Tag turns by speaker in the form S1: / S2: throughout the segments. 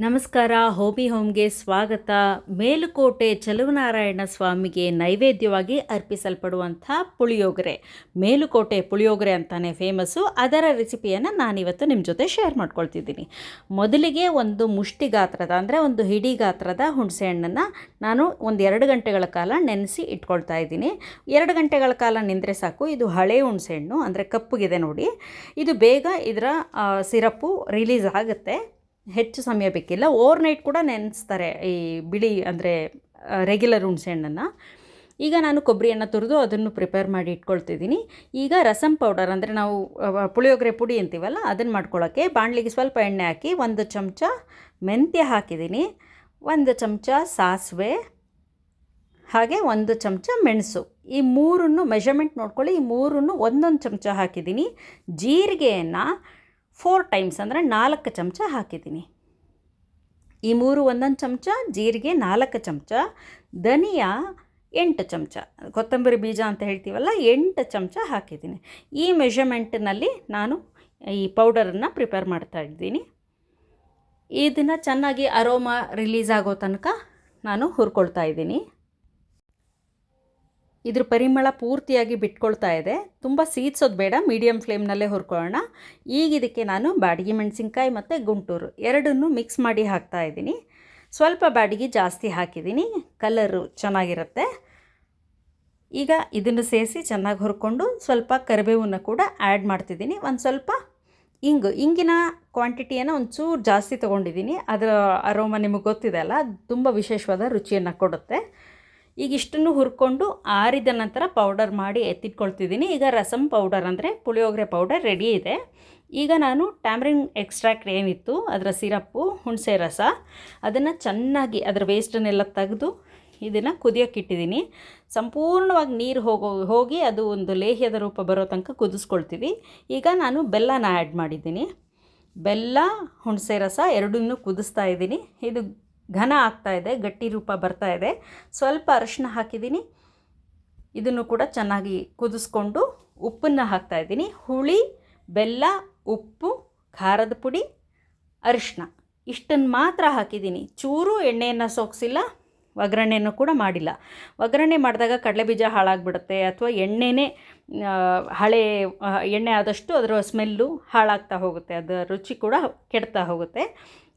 S1: ನಮಸ್ಕಾರ. ಹೋಬಿ ಹೋಮ್ಗೆ ಸ್ವಾಗತ. ಮೇಲುಕೋಟೆ ಚಲುವನಾರಾಯಣ ಸ್ವಾಮಿಗೆ ನೈವೇದ್ಯವಾಗಿ ಅರ್ಪಿಸಲ್ಪಡುವಂಥ ಪುಳಿಯೋಗರೆ, ಮೇಲುಕೋಟೆ ಪುಳಿಯೋಗರೆ ಅಂತಲೇ ಫೇಮಸ್ಸು. ಅದರ ರೆಸಿಪಿಯನ್ನು ನಾನಿವತ್ತು ನಿಮ್ಮ ಜೊತೆ ಶೇರ್ ಮಾಡ್ಕೊಳ್ತಿದ್ದೀನಿ. ಮೊದಲಿಗೆ ಒಂದು ಮುಷ್ಟಿ ಗಾತ್ರದ ಅಂದರೆ ಒಂದು ಹಿಡಿ ಗಾತ್ರದ ಹುಣಸೆಹಣ್ಣನ್ನು ನಾನು ಒಂದು 2 ಗಂಟೆಗಳ ಕಾಲ ನೆನೆಸಿ ಇಟ್ಕೊಳ್ತಾ ಇದ್ದೀನಿ. 2 ಗಂಟೆಗಳ ಕಾಲ ನೆಂದರೆ ಸಾಕು. ಇದು ಹಳೆ ಹುಣಸೆಹಣ್ಣು, ಅಂದರೆ ಕಪ್ಪಗಿದೆ ನೋಡಿ. ಇದು ಬೇಗ ಇದರ ಸಿರಪ್ಪು ರಿಲೀಸ್ ಆಗುತ್ತೆ, ಹೆಚ್ಚು ಸಮಯ ಬೇಕಿಲ್ಲ. ಓವರ್ನೈಟ್ ಕೂಡ ನೆನೆಸ್ತಾರೆ ಈ ಬಿಳಿ ಅಂದರೆ ರೆಗ್ಯುಲರ್ ಹುಣಸೆಹಣ್ಣನ್ನು. ಈಗ ನಾನು ಕೊಬ್ಬರಿಯನ್ನು ತುರಿದು ಅದನ್ನು ಪ್ರಿಪೇರ್ ಮಾಡಿ ಇಟ್ಕೊಳ್ತಿದ್ದೀನಿ. ಈಗ ರಸಮ್ ಪೌಡರ್ ಅಂದರೆ ನಾವು ಪುಳಿಯೋಗರೆ ಪುಡಿ ಅಂತೀವಲ್ಲ, ಅದನ್ನು ಮಾಡ್ಕೊಳ್ಳೋಕ್ಕೆ ಬಾಣಲಿಗೆ ಸ್ವಲ್ಪ ಎಣ್ಣೆ ಹಾಕಿ 1 ಚಮಚ ಮೆಂತ್ಯ ಹಾಕಿದ್ದೀನಿ, 1 ಚಮಚ ಸಾಸಿವೆ, ಹಾಗೆ 1 ಚಮಚ ಮೆಣಸು. ಈ ಮೂರನ್ನು ಮೆಷರ್ಮೆಂಟ್ ನೋಡ್ಕೊಳ್ಳಿ. ಈ ಮೂರನ್ನು 1 ಚಮಚ ಹಾಕಿದ್ದೀನಿ. ಜೀರಿಗೆಯನ್ನು 4 ಟೈಮ್ಸ್ ಅಂದರೆ 4 ಚಮಚ ಹಾಕಿದ್ದೀನಿ. ಈ ಮೂರು 1 ಚಮಚ, ಜೀರಿಗೆ 4 ಚಮಚ, ಧನಿಯಾ 8 ಚಮಚ, ಕೊತ್ತಂಬರಿ ಬೀಜ ಅಂತ ಹೇಳ್ತೀವಲ್ಲ 8 ಚಮಚ ಹಾಕಿದ್ದೀನಿ. ಈ ಮೆಷರ್ಮೆಂಟ್ನಲ್ಲಿ ನಾನು ಈ ಪೌಡರನ್ನು ಪ್ರಿಪೇರ್ ಮಾಡ್ತಾ ಇದ್ದೀನಿ. ಇದನ್ನು ಚೆನ್ನಾಗಿ ಅರೋಮಾ ರಿಲೀಸ್ ಆಗೋ ತನಕ ನಾನು ಹುರ್ಕೊಳ್ತಾ ಇದ್ದೀನಿ. ಇದ್ರ ಪರಿಮಳ ಪೂರ್ತಿಯಾಗಿ ಬಿಟ್ಕೊಳ್ತಾ ಇದೆ. ತುಂಬ ಸೀದ್ಸೋದು ಬೇಡ, ಮೀಡಿಯಮ್ ಫ್ಲೇಮ್ನಲ್ಲೇ ಹುರ್ಕೊಳ್ಳೋಣ. ಈಗ ಇದಕ್ಕೆ ನಾನು ಬ್ಯಾಡಗಿ ಮೆಣಸಿನ್ಕಾಯಿ ಮತ್ತು ಗುಂಟೂರು ಎರಡನ್ನೂ ಮಿಕ್ಸ್ ಮಾಡಿ ಹಾಕ್ತಾ ಇದ್ದೀನಿ. ಸ್ವಲ್ಪ ಬ್ಯಾಡಗಿ ಜಾಸ್ತಿ ಹಾಕಿದ್ದೀನಿ, ಕಲರು ಚೆನ್ನಾಗಿರುತ್ತೆ. ಈಗ ಇದನ್ನು ಸೇರಿಸಿ ಚೆನ್ನಾಗಿ ಹುರ್ಕೊಂಡು ಸ್ವಲ್ಪ ಕರಿಬೇವನ್ನು ಕೂಡ ಆ್ಯಡ್ ಮಾಡ್ತಿದ್ದೀನಿ. ಒಂದು ಸ್ವಲ್ಪ ಇಂಗಿನ ಕ್ವಾಂಟಿಟಿಯನ್ನು ಒಂಚೂರು ಜಾಸ್ತಿ ತೊಗೊಂಡಿದ್ದೀನಿ. ಅದರ ಅರೋಮ ನಿಮಗೆ ಗೊತ್ತಿದೆ ಅಲ್ಲ, ಅದು ತುಂಬ ವಿಶೇಷವಾದ ರುಚಿಯನ್ನು ಕೊಡುತ್ತೆ. ಈಗ ಇಷ್ಟನ್ನು ಹುರ್ಕೊಂಡು ಆರಿದ ನಂತರ ಪೌಡರ್ ಮಾಡಿ ಎತ್ತಿಟ್ಕೊಳ್ತಿದ್ದೀನಿ. ಈಗ ರಸಮ್ ಪೌಡರ್ ಅಂದರೆ ಪುಳಿಯೋಗರೆ ಪೌಡರ್ ರೆಡಿ ಇದೆ. ಈಗ ನಾನು ಟ್ಯಾಮ್ರಿನ್ ಎಕ್ಸ್ಟ್ರಾಕ್ಟ್ ಏನಿತ್ತು ಅದರ ಸಿರಪ್ಪು, ಹುಣಸೆ ರಸ, ಅದನ್ನು ಚೆನ್ನಾಗಿ ಅದರ ವೇಸ್ಟನ್ನೆಲ್ಲ ತೆಗೆದು ಇದನ್ನು ಕುದಿಯೋಕ್ಕಿಟ್ಟಿದ್ದೀನಿ. ಸಂಪೂರ್ಣವಾಗಿ ನೀರು ಹೋಗಿ ಅದು ಒಂದು ಲೇಹ್ಯದ ರೂಪ ಬರೋ ತನಕ ಕುದಿಸ್ಕೊಳ್ತೀವಿ. ಈಗ ನಾನು ಬೆಲ್ಲನ ಆ್ಯಡ್ ಮಾಡಿದ್ದೀನಿ. ಬೆಲ್ಲ, ಹುಣಸೆ ರಸ ಎರಡನ್ನೂ ಕುದಿಸ್ತಾ ಇದ್ದೀನಿ. ಇದು ಘನ ಆಗ್ತಾ ಇದೆ, ಗಟ್ಟಿ ರೂಪ ಬರ್ತಾ ಇದೆ. ಸ್ವಲ್ಪ ಅರಿಶಿನ ಹಾಕಿದ್ದೀನಿ. ಇದನ್ನು ಕೂಡ ಚೆನ್ನಾಗಿ ಕುದಿಸ್ಕೊಂಡು ಉಪ್ಪನ್ನು ಹಾಕ್ತಾಯಿದ್ದೀನಿ. ಹುಳಿ, ಬೆಲ್ಲ, ಉಪ್ಪು, ಖಾರದ ಪುಡಿ, ಅರಿಶಿನ ಇಷ್ಟನ್ನು ಮಾತ್ರ ಹಾಕಿದ್ದೀನಿ. ಚೂರು ಎಣ್ಣೆಯನ್ನು ಸೋಗಿಸಿಲ್ಲ, ಒಗ್ಗರಣೆಯನ್ನು ಕೂಡ ಮಾಡಿಲ್ಲ. ಒಗ್ಗರಣೆ ಮಾಡಿದಾಗ ಕಡಲೆಬೀಜ ಹಾಳಾಗಿಬಿಡುತ್ತೆ, ಅಥವಾ ಎಣ್ಣೆನೇ ಹಳೆ ಎಣ್ಣೆ ಆದಷ್ಟು ಅದರ ಸ್ಮೆಲ್ಲು ಹಾಳಾಗ್ತಾ ಹೋಗುತ್ತೆ, ಅದರ ರುಚಿ ಕೂಡ ಕೆಡ್ತಾ ಹೋಗುತ್ತೆ.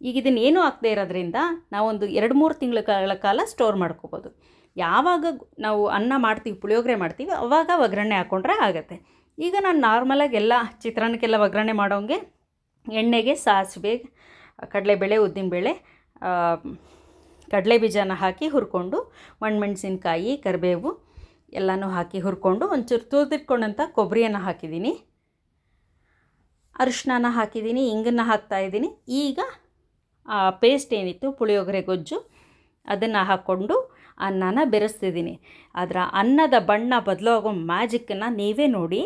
S1: ಈಗ ಇದನ್ನೇನು ಹಾಕದೇ ಇರೋದ್ರಿಂದ ನಾವೊಂದು 2-3 ತಿಂಗಳ ಕಾಲ ಸ್ಟೋರ್ ಮಾಡ್ಕೋಬೋದು. ಯಾವಾಗ ನಾವು ಅನ್ನ ಮಾಡ್ತೀವಿ, ಪುಳಿಯೋಗರೆ ಮಾಡ್ತೀವಿ, ಆವಾಗ ಒಗ್ಗರಣೆ ಹಾಕ್ಕೊಂಡ್ರೆ ಆಗುತ್ತೆ. ಈಗ ನಾನು ನಾರ್ಮಲಾಗಿ ಎಲ್ಲ ಚಿತ್ರಾನ್ನಕ್ಕೆಲ್ಲ ಒಗ್ಗರಣೆ ಮಾಡೋಂಗೆ ಎಣ್ಣೆಗೆ ಸಾಸಿವೆ, ಕಡಲೆಬೇಳೆ, ಉದ್ದಿನಬೇಳೆ, ಕಡಲೆ ಬೀಜನ ಹಾಕಿ ಹುರ್ಕೊಂಡು, ಒಣಮೆಣಸಿನ್ಕಾಯಿ, ಕರಿಬೇವು ಎಲ್ಲನೂ ಹಾಕಿ ಹುರ್ಕೊಂಡು ಒಂಚೂರು ತುರಿದಿಟ್ಕೊಂಡಂಥ ಕೊಬ್ಬರಿಯನ್ನು ಹಾಕಿದ್ದೀನಿ, ಅರಿಶಿನ ಹಾಕಿದ್ದೀನಿ, ಇಂಗನ್ನು ಹಾಕ್ತಾಯಿದ್ದೀನಿ. ಈಗ ಆ ಪೇಸ್ಟ್ ಏನಿತ್ತು ಪುಳಿಯೋಗರೆ ಗೊಜ್ಜು ಅದನ್ನು ಹಾಕ್ಕೊಂಡು ಅನ್ನನ ಬೆರೆಸ್ತಿದ್ದೀನಿ. ಅದರ ಅನ್ನದ ಬಣ್ಣ ಬದಲಾಗೋ ಮ್ಯಾಜಿಕ್ಕನ್ನು ನೀವೇ ನೋಡಿ.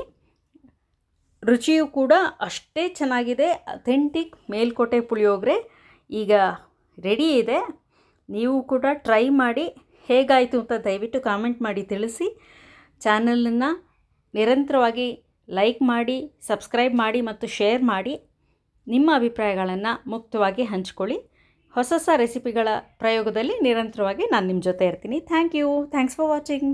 S1: ರುಚಿಯೂ ಕೂಡ ಅಷ್ಟೇ ಚೆನ್ನಾಗಿದೆ. ಅಥೆಂಟಿಕ್ ಮೇಲುಕೋಟೆ ಪುಳಿಯೋಗರೆ ಈಗ ರೆಡಿ ಇದೆ. ನೀವು ಕೂಡ ಟ್ರೈ ಮಾಡಿ, ಹೇಗಾಯಿತು ಅಂತ ದಯವಿಟ್ಟು ಕಾಮೆಂಟ್ ಮಾಡಿ ತಿಳಿಸಿ. ಚಾನಲನ್ನು ನಿರಂತರವಾಗಿ ಲೈಕ್ ಮಾಡಿ, ಸಬ್ಸ್ಕ್ರೈಬ್ ಮಾಡಿ ಮತ್ತು ಶೇರ್ ಮಾಡಿ. ನಿಮ್ಮ ಅಭಿಪ್ರಾಯಗಳನ್ನು ಮುಕ್ತವಾಗಿ ಹಂಚ್ಕೊಳ್ಳಿ. ಹೊಸ ರೆಸಿಪಿಗಳ ಪ್ರಯೋಗದಲ್ಲಿ ನಿರಂತರವಾಗಿ ನಾನು ನಿಮ್ಮ ಜೊತೆ ಇರ್ತೀನಿ. Thanks for watching.